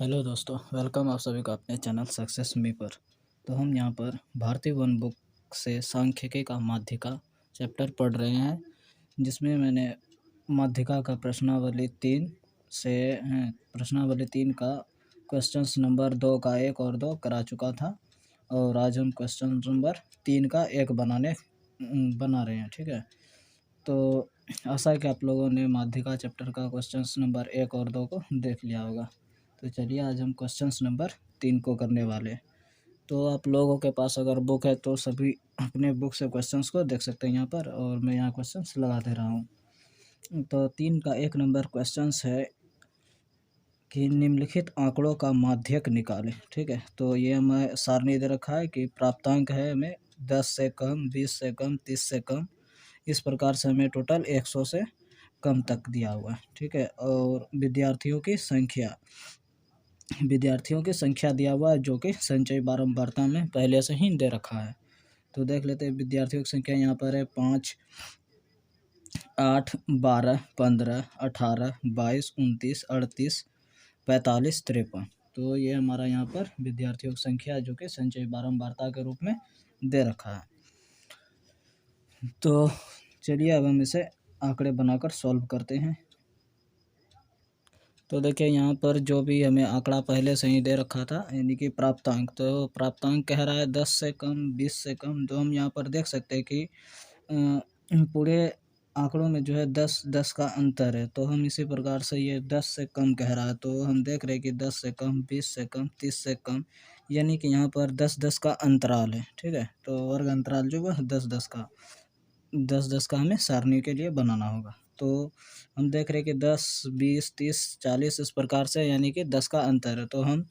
Hello दोस्तों, welcome आप सभी का अपने चैनल सक्सेस मी पर। तो हम यहाँ पर भारतीय वन बुक से सांख्यिकी का माध्यिका चैप्टर पढ़ रहे हैं, जिसमें मैंने माध्यिका का प्रश्नावली 3 का क्वेश्चंस नंबर 2 का 1 और 2 करा चुका था। और आज हम क्वेश्चन नंबर 3 का 1 बना रहे हैं। ठीक है, तो आशा है कि आप लोगों ने माध्यिका चैप्टर का क्वेश्चंस नंबर 1 और 2 को देख लिया होगा। तो चलिए आज हम क्वेश्चंस नंबर 3 को करने वाले हैं। तो आप लोगों के पास अगर बुक है तो सभी अपने बुक से क्वेश्चंस को देख सकते हैं यहाँ पर, और मैं यहाँ क्वेश्चंस लगा दे रहा हूँ। तो 3 का 1 नंबर क्वेश्चंस है कि निम्नलिखित आंकड़ों का माध्यक निकालें। ठीक है, तो ये हमें सारणी दे रखा है कि प्राप्तांक है हमें 10 से कम, 20 से कम, 30 से कम, इस प्रकार से हमें टोटल 100 से कम तक दिया हुआ है। ठीक है, और विद्यार्थियों की संख्या दिया हुआ है, जो कि संचयी बारंबारता में पहले से ही दे रखा है। तो देख लेते हैं विद्यार्थियों की संख्या यहाँ पर है 5, 8, 12, 15, 18, 22, 29, 38, 45, 53। तो ये हमारा यहाँ पर विद्यार्थियों की संख्या जो कि संचयी बारंबारता के रूप में दे रखा है। तो चलिए अब हम इसे आंकड़े बनाकर सॉल्व करते हैं। तो देखिए यहाँ पर जो भी हमें आंकड़ा पहले से ही दे रखा था, यानी कि प्राप्तांक, तो प्राप्तांक कह रहा है 10 से कम, 20 से कम। तो हम यहाँ पर देख सकते हैं कि पूरे आंकड़ों में जो है 10-10 का अंतर है। तो हम इसी प्रकार से ये 10 से कम कह रहा है, तो हम देख रहे हैं कि 10 से कम, 20 से कम, 30 से कम, यानी कि यहाँ पर 10-10 का अंतराल है। ठीक है, तो वर्ग अंतराल जो वह 10-10 का हमें सारणी के लिए बनाना होगा। तो हम देख रहे हैं कि 10, 20, 30, 40 इस प्रकार से, यानी कि 10 का अंतर है। तो हम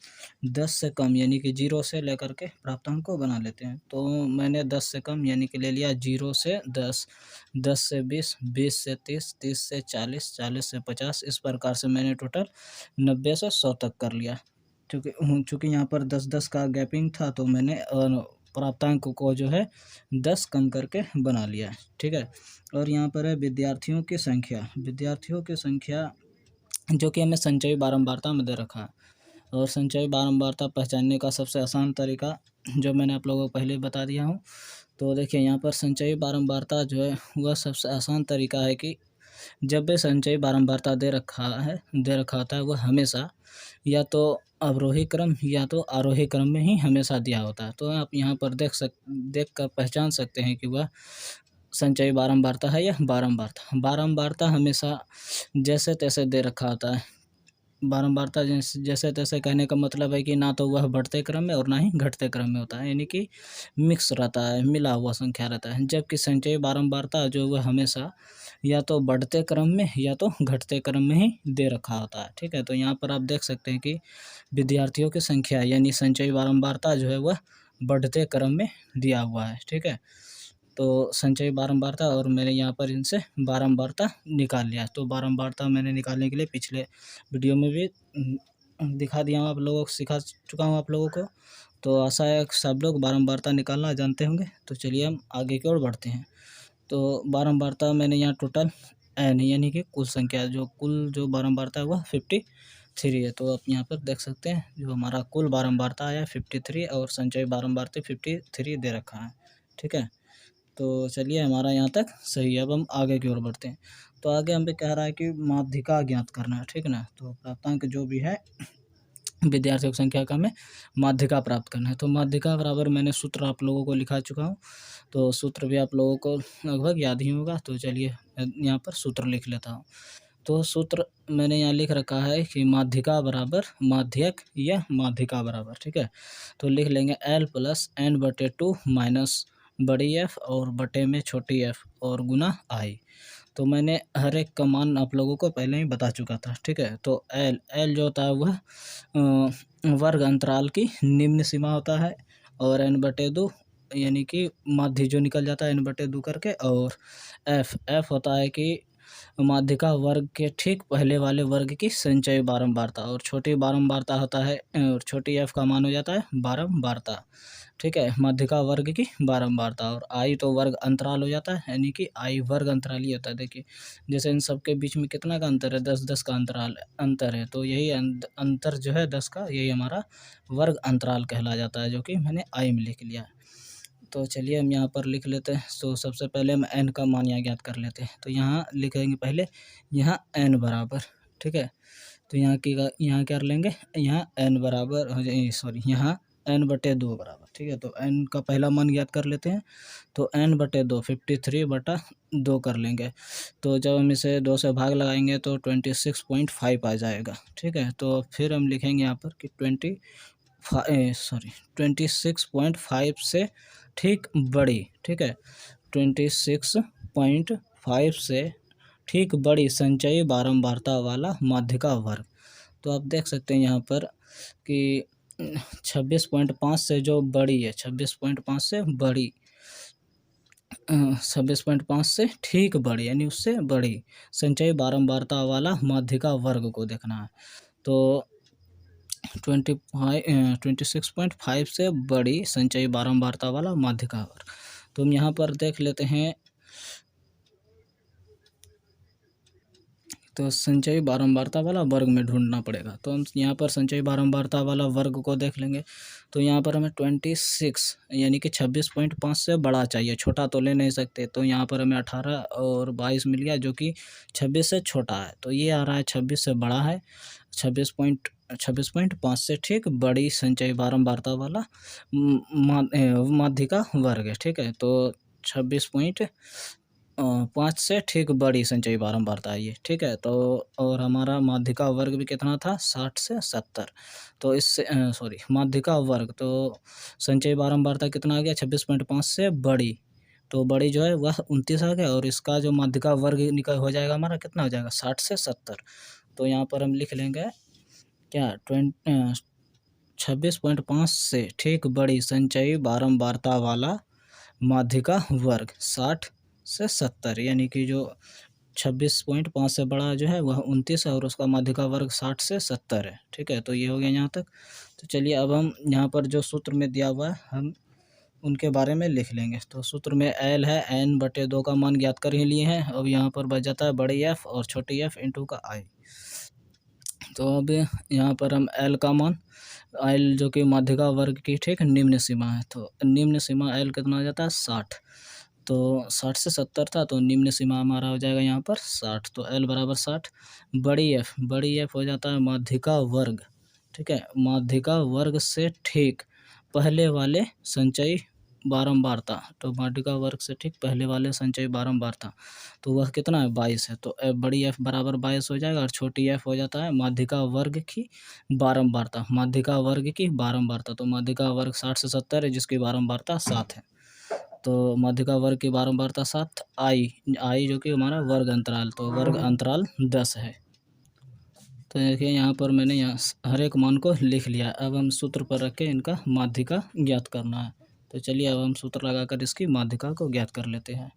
10 से कम यानी कि 0 से लेकर के प्राप्तांक को बना लेते हैं। तो मैंने 10 से कम यानी कि ले लिया 0 से 10, 10 से 20, 20 से 30, 30 से 40, 40 से 50, इस प्रकार से मैंने टोटल 90 से 100 तक कर लिया। चूँकि यहाँ पर 10-10 का गैपिंग था, तो मैंने प्राप्तांक को जो है 10 कम करके बना लिया है। ठीक है, और यहाँ पर है विद्यार्थियों की संख्या जो कि हमें संचयी बारंबारता में दे रखा है। और संचयी बारंबारता पहचानने का सबसे आसान तरीका जो मैंने आप लोगों को पहले बता दिया हूँ। तो देखिए यहाँ पर संचयी बारंबारता जो है वह सबसे आसान तरीका है कि जब भी संचयी बारंबारता दे रखा होता है, वह हमेशा या तो अवरोही क्रम या तो आरोही क्रम में ही हमेशा दिया होता है। तो आप यहाँ पर देख कर पहचान सकते हैं कि वह संचयी बारंबारता है या बारंबारता हमेशा जैसे तैसे दे रखा होता है। बारंबारता जैसे तैसे कहने का मतलब है कि ना तो वह बढ़ते क्रम में और ना ही घटते क्रम में होता है, यानी कि मिक्स रहता है, मिला हुआ संख्या रहता है। जबकि संचयी बारंबारता जो वह हमेशा या तो बढ़ते क्रम में या तो घटते क्रम में ही दे रखा होता है। ठीक है, तो यहाँ पर आप देख सकते हैं कि विद्यार्थियों की संख्या यानी संचयी बारंबारता जो है वह बढ़ते क्रम में दिया हुआ है। ठीक है, तो संचयी बारंबारता, और मैंने यहाँ पर इनसे बारंबारता निकाल लिया। तो बारंबारता मैंने निकालने के लिए पिछले वीडियो में भी दिखा दिया हूँ, आप लोगों को सिखा चुका हूँ आप लोगों को। तो आशा है सब लोग बारंबारता निकालना जानते होंगे। तो चलिए हम आगे की ओर बढ़ते हैं। तो बारंबारता मैंने यहाँ टोटल एन यानी कि कुल जो बारंबारता है वह 53 है। तो आप यहाँ पर देख सकते हैं जो हमारा कुल बारंबारता आया 53, और संचयी बारंबारता 53 दे रखा है। ठीक है, तो चलिए हमारा यहाँ तक सही है। अब हम आगे की ओर बढ़ते हैं। तो आगे हमें कह रहा है कि माध्यिका ज्ञात करना है। ठीक है ना, तो प्राप्तांक जो भी है विद्यार्थियों की संख्या का हमें माध्यिका प्राप्त करना है। तो माध्यिका बराबर मैंने सूत्र आप लोगों को लिखा चुका हूँ, तो सूत्र भी आप लोगों को लगभग याद ही होगा। तो चलिए यहाँ पर सूत्र लिख लेता हूँ। तो सूत्र मैंने यहाँ लिख रखा है कि माध्यिका बराबर माध्यक या माध्यिका बराबर। ठीक है, तो लिख लेंगे L प्लस N/2 माइनस बड़ी एफ और बटे में छोटी एफ और गुना आई। तो मैंने हर एक का मान आप लोगों को पहले ही बता चुका था। ठीक है, तो एल जो होता है वह वर्ग अंतराल की निम्न सीमा होता है, और N/2 यानी कि माध्य जो निकल जाता है N/2 करके, और एफ होता है कि माध्यिका वर्ग के ठीक पहले वाले वर्ग की संचयी बारंबारता, और छोटी बारंबारता होता है और छोटी एफ का मान हो जाता है बारंबारता, ठीक है, माध्यिका वर्ग की बारंबारता। और आई तो वर्ग अंतराल हो जाता है, यानी कि आई वर्ग अंतराल ही होता है। देखिए जैसे इन सब के बीच में कितना का अंतर है, 10-10 का अंतर है, तो यही अंतर जो है 10 का, यही हमारा वर्ग अंतराल कहला जाता है, जो कि मैंने आई में लिख लिया है। तो चलिए हम यहाँ पर लिख लेते हैं। तो सबसे पहले हम एन का मान यहाँ ज्ञात कर लेते हैं। तो यहाँ लिखेंगे पहले, यहाँ एन बराबर, ठीक है, तो यहाँ क्या लेंगे, यहाँ एन बराबर हो जाए, सॉरी, यहाँ n/2 बराबर, ठीक है। तो n का पहला मान ज्ञात कर लेते हैं। तो n/2 53/2 कर लेंगे। तो जब हम इसे 2 से भाग लगाएंगे तो 26.5 आ जाएगा, ठीक है। तो फिर हम लिखेंगे यहाँ पर कि 26.5 से ठीक बड़ी, ठीक है, 26.5 से ठीक बड़ी संचयी बारंबारता वाला माध्यिका वर्ग। तो आप देख सकते हैं यहाँ पर कि 26.5 से जो बड़ी है, 26.5 से बड़ी, 26.5 से ठीक बड़ी, यानी उससे बड़ी संचयी बारंबारता वाला माध्यिका वर्ग को देखना है। तो 26.5 से बड़ी संचयी बारंबारता वाला माध्यिका वर्ग। तो हम यहाँ पर देख लेते हैं। तो संचयी बारंबारता वाला वर्ग में ढूंढना पड़ेगा। तो हम यहाँ पर संचयी बारंबारता वाला वर्ग को देख लेंगे। तो यहाँ पर हमें 26 यानी कि 26.5 से बड़ा चाहिए, छोटा तो ले नहीं सकते। तो यहाँ पर हमें 18 और 22 मिल गया, जो कि 26 से छोटा है। तो ये आ रहा है 26 से बड़ा है, 26.5 से ठीक बड़ी संचयी बारंबारता वाला माध्यिका वर्ग है, ठीक है। तो 26.5 से ठीक बड़ी संचयी बारंबारता है ये, ठीक है। तो और हमारा माध्यिका वर्ग भी कितना था, 60 से 70। तो इससे माध्यिका वर्ग, तो संचयी बारंबारता कितना आ गया, 26.5 से बड़ी, तो बड़ी जो है वह 29 आ गया। और इसका जो माध्यिका वर्ग निकल हो जाएगा हमारा, कितना हो जाएगा, 60 से 70। तो यहाँ पर हम लिख लेंगे क्या, 26.5 से ठीक बड़ी संचयी बारंबारता वाला माध्यिका वर्ग 60 से 70, यानी कि जो 26.5 से बड़ा जो है वह 29 है और उसका माध्यिका वर्ग 60 से 70 है, ठीक है। तो ये हो गया यहाँ तक। तो चलिए अब हम यहाँ पर जो सूत्र में दिया हुआ है हम उनके बारे में लिख लेंगे। तो सूत्र में L है, n/2 का मान ज्ञात कर ही लिए हैं। अब यहाँ पर बच जाता है बड़ी f और छोटी f इंटू का i। तो अब यहाँ पर हम L का मान, L जो कि माध्यिका वर्ग की ठीक निम्न सीमा है, तो निम्न सीमा L कितना हो जाता है, 60। तो 60 से 70 था, तो निम्न सीमा हमारा हो जाएगा यहाँ पर 60। तो L बराबर 60। बड़ी F हो जाता है माध्यिका वर्ग, ठीक है, माध्यिका वर्ग से ठीक पहले वाले संचयी बारंबारता। तो माध्यिका वर्ग से ठीक पहले वाले संचयी बारंबारता, तो वह कितना है, 22 है। तो बड़ी F बराबर 22 हो जाएगा और छोटी F हो जाता है माध्यिका वर्ग की बारंबारता, माध्यिका वर्ग की बारंबारता। तो माध्यिका वर्ग 60 से 70 है, जिसकी बारंबारता 7 है। तो माध्यिका वर्ग की बारंबारता 7, आई जो कि हमारा वर्ग अंतराल, तो वर्ग अंतराल 10 है। तो देखिए यहाँ पर मैंने हर एक मान को लिख लिया। अब हम सूत्र पर रख के इनका माध्यिका ज्ञात करना है। तो चलिए अब हम सूत्र लगाकर इसकी माध्यिका को ज्ञात कर लेते हैं।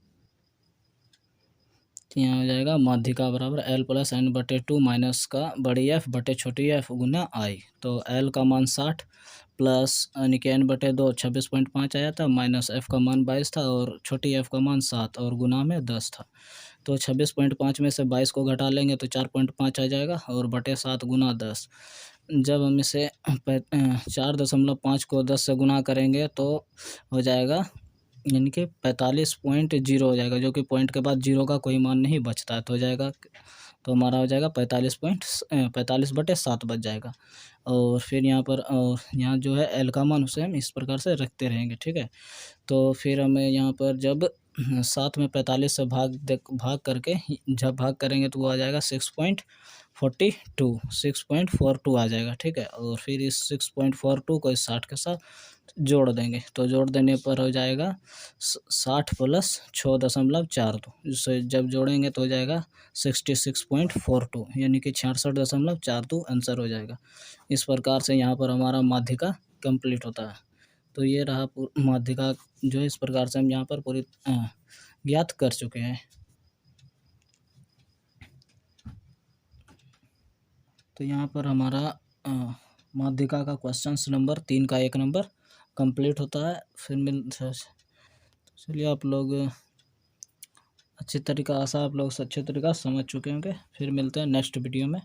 तो यहाँ हो जाएगा माध्यिका बराबर L + n/2 माइनस का बड़ी F बटे छोटी F गुना I। तो L का मान 60 प्लस यानी कि n/2 26.5 आया था, माइनस F का मान 22 था और छोटी F का मान 7 और गुना में 10 था। तो 26.5 में से 22 को घटा लेंगे तो 4.5 आ जाएगा और बटे 7 गुना 10। जब हम इसे 4.5 को 10 से गुना करेंगे तो हो जाएगा, यानी कि 45.0 हो जाएगा, जो कि पॉइंट के बाद 0 का कोई मान नहीं बचता है। तो हो जाएगा, तो हमारा हो जाएगा 45/7 बच जाएगा। और फिर यहाँ पर और यहाँ जो है L का मान उसे हम इस प्रकार से रखते रहेंगे, ठीक है। तो फिर हमें यहाँ पर जब 7 में 45 से भाग करके जब भाग करेंगे तो वो आ जाएगा 6.42 आ जाएगा, ठीक है। और फिर इस 6.42 को इस 60 के साथ जोड़ देंगे, तो जोड़ देने पर हो जाएगा 60 + 6.42, जिससे जब जोड़ेंगे तो हो जाएगा 66.42, यानी कि 66.42 आंसर हो जाएगा। इस प्रकार से यहाँ पर हमारा माध्यिका कंप्लीट होता है। तो ये रहा माध्यिका, जो इस प्रकार से हम यहाँ पर पूरी ज्ञात कर चुके हैं। तो यहाँ पर हमारा माध्यिका का क्वेश्चन नंबर 3 का 1 नंबर कंप्लीट होता है। चलिए आप लोग अच्छी तरीका से समझ चुके होंगे। फिर मिलते हैं नेक्स्ट वीडियो में।